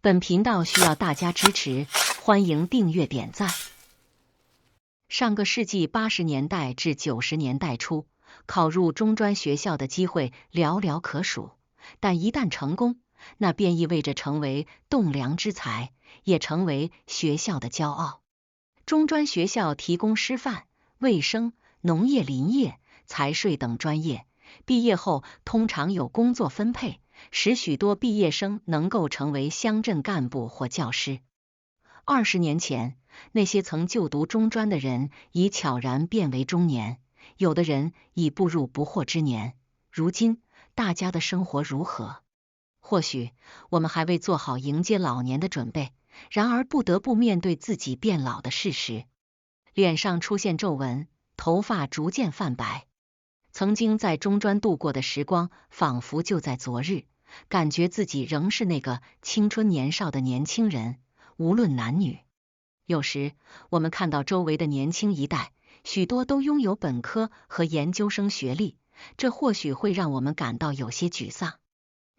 本频道需要大家支持，欢迎订阅点赞。上个世纪80年代至90年代初，考入中专学校的机会寥寥可数，但一旦成功，那便意味着成为栋梁之才，也成为学校的骄傲。中专学校提供师范、卫生、农业林业、财税等专业，毕业后通常有工作分配，使许多毕业生能够成为乡镇干部或教师。20年前，那些曾就读中专的人已悄然变为中年，有的人已步入不惑之年。如今，大家的生活如何？或许我们还未做好迎接老年的准备，然而不得不面对自己变老的事实。脸上出现皱纹，头发逐渐泛白。曾经在中专度过的时光，仿佛就在昨日，感觉自己仍是那个青春年少的年轻人，无论男女。有时，我们看到周围的年轻一代，许多都拥有本科和研究生学历，这或许会让我们感到有些沮丧。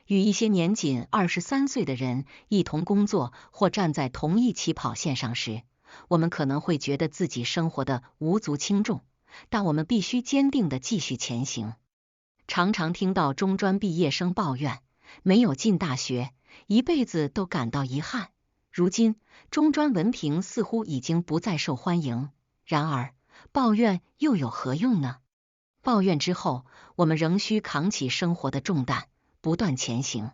与一些年仅23岁的人一同工作或站在同一起跑线上时，我们可能会觉得自己生活的无足轻重，但我们必须坚定地继续前行。常常听到中专毕业生抱怨，没有进大学，一辈子都感到遗憾。如今，中专文凭似乎已经不再受欢迎，然而，抱怨又有何用呢？抱怨之后，我们仍需扛起生活的重担，不断前行。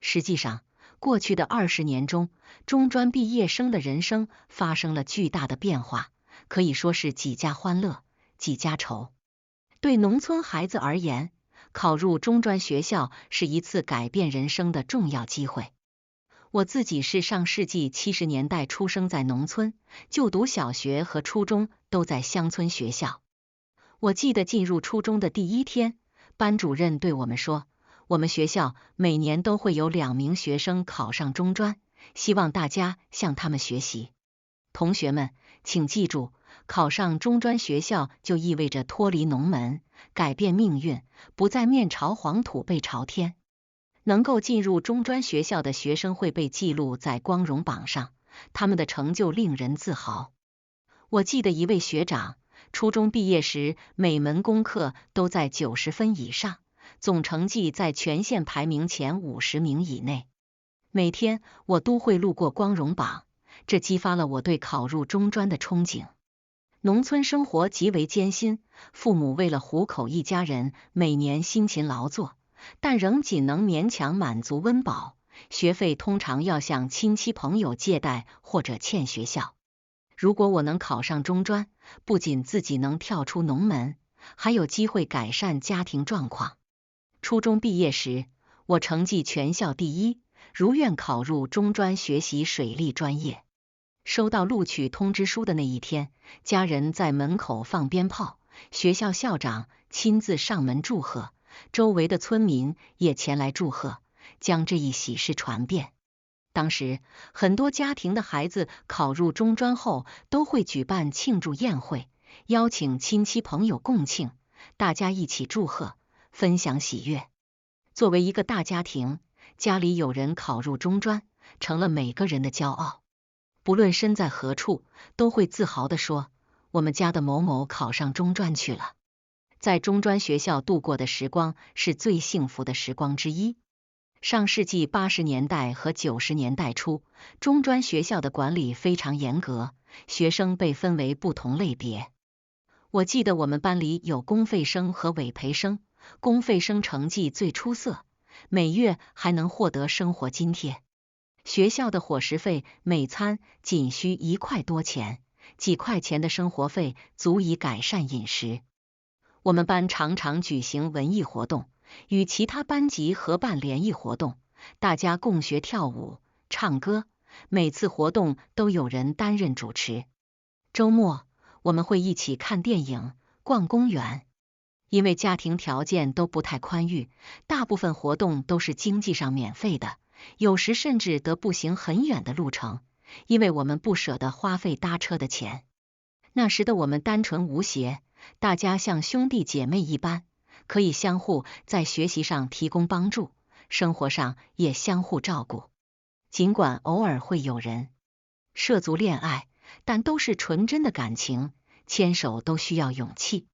实际上，过去的20年中，中专毕业生的人生发生了巨大的变化，可以说是几家欢乐，几家愁。对农村孩子而言，考入中专学校是一次改变人生的重要机会。我自己是上世纪70年代出生在农村，就读小学和初中都在乡村学校。我记得进入初中的第一天，班主任对我们说，我们学校每年都会有2名学生考上中专，希望大家向他们学习。同学们，请记住，考上中专学校就意味着脱离农门，改变命运，不再面朝黄土背朝天。能够进入中专学校的学生会被记录在光荣榜上，他们的成就令人自豪。我记得一位学长，初中毕业时每门功课都在90分以上，总成绩在全县排名前50名以内。每天我都会路过光荣榜，这激发了我对考入中专的憧憬。农村生活极为艰辛，父母为了糊口一家人，每年辛勤劳作，但仍仅能勉强满足温饱，学费通常要向亲戚朋友借贷或者欠学校。如果我能考上中专，不仅自己能跳出农门，还有机会改善家庭状况。初中毕业时，我成绩全校第一，如愿考入中专学习水利专业。收到录取通知书的那一天，家人在门口放鞭炮，学校校长亲自上门祝贺，周围的村民也前来祝贺，将这一喜事传遍。当时，很多家庭的孩子考入中专后都会举办庆祝宴会，邀请亲戚朋友共庆，大家一起祝贺，分享喜悦。作为一个大家庭，家里有人考入中专，成了每个人的骄傲。不论身在何处，都会自豪地说，我们家的某某考上中专去了。在中专学校度过的时光是最幸福的时光之一。上世纪80年代和90年代初，中专学校的管理非常严格，学生被分为不同类别。我记得我们班里有公费生和委培生，公费生成绩最出色，每月还能获得生活津贴。学校的伙食费每餐仅需1块多钱，几块钱的生活费足以改善饮食。我们班常常举行文艺活动，与其他班级合办联谊活动，大家共学跳舞、唱歌，每次活动都有人担任主持。周末，我们会一起看电影、逛公园。因为家庭条件都不太宽裕，大部分活动都是经济上免费的，有时甚至得步行很远的路程，因为我们不舍得花费搭车的钱。那时的我们单纯无邪，大家像兄弟姐妹一般，可以相互在学习上提供帮助，生活上也相互照顾。尽管偶尔会有人涉足恋爱，但都是纯真的感情，牵手都需要勇气。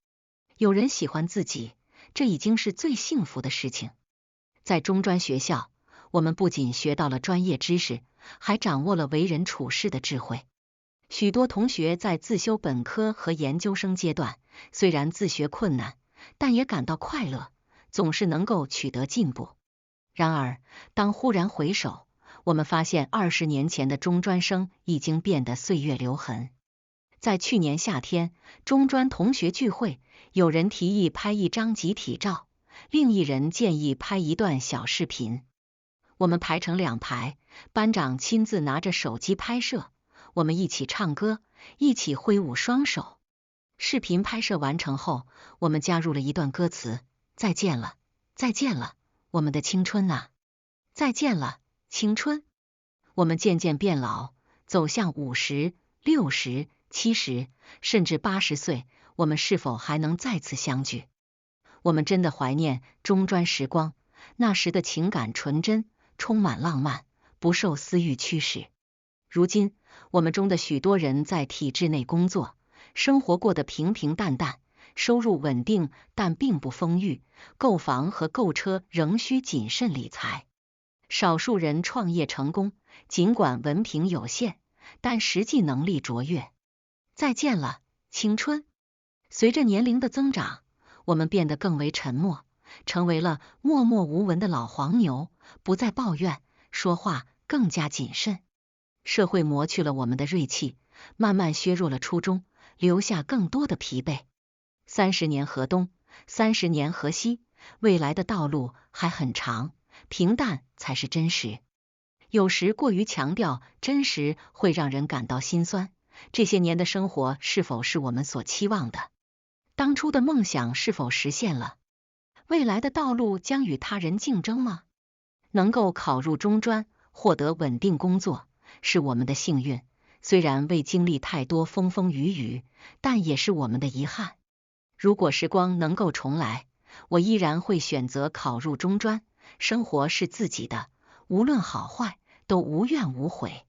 有人喜欢自己，这已经是最幸福的事情。在中专学校，我们不仅学到了专业知识，还掌握了为人处事的智慧。许多同学在自修本科和研究生阶段，虽然自学困难，但也感到快乐，总是能够取得进步。然而，当忽然回首，我们发现20年前的中专生已经变得岁月留痕。在去年夏天，中专同学聚会，有人提议拍一张集体照，另一人建议拍一段小视频。我们排成2排，班长亲自拿着手机拍摄，我们一起唱歌，一起挥舞双手。视频拍摄完成后，我们加入了一段歌词：再见了，再见了，我们的青春啊！再见了，青春！我们渐渐变老，走向50、60、70，甚至80岁，我们是否还能再次相聚？我们真的怀念中专时光，那时的情感纯真，充满浪漫，不受私欲驱使。如今，我们中的许多人在体制内工作，生活过得平平淡淡，收入稳定，但并不丰裕，购房和购车仍需谨慎理财。少数人创业成功，尽管文凭有限，但实际能力卓越。再见了，青春！随着年龄的增长，我们变得更为沉默，成为了默默无闻的老黄牛，不再抱怨，说话更加谨慎。社会磨去了我们的锐气，慢慢削弱了初衷，留下更多的疲惫。30年河东，30年河西，未来的道路还很长，平淡才是真实。有时过于强调真实，会让人感到心酸。这些年的生活是否是我们所期望的？当初的梦想是否实现了？未来的道路将与他人竞争吗？能够考入中专，获得稳定工作，是我们的幸运，虽然未经历太多风风雨雨，但也是我们的遗憾。如果时光能够重来，我依然会选择考入中专，生活是自己的，无论好坏，都无怨无悔。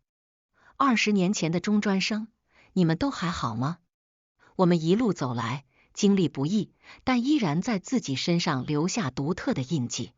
20年前的中专生，你们都还好吗？我们一路走来，经历不易，但依然在自己身上留下独特的印记。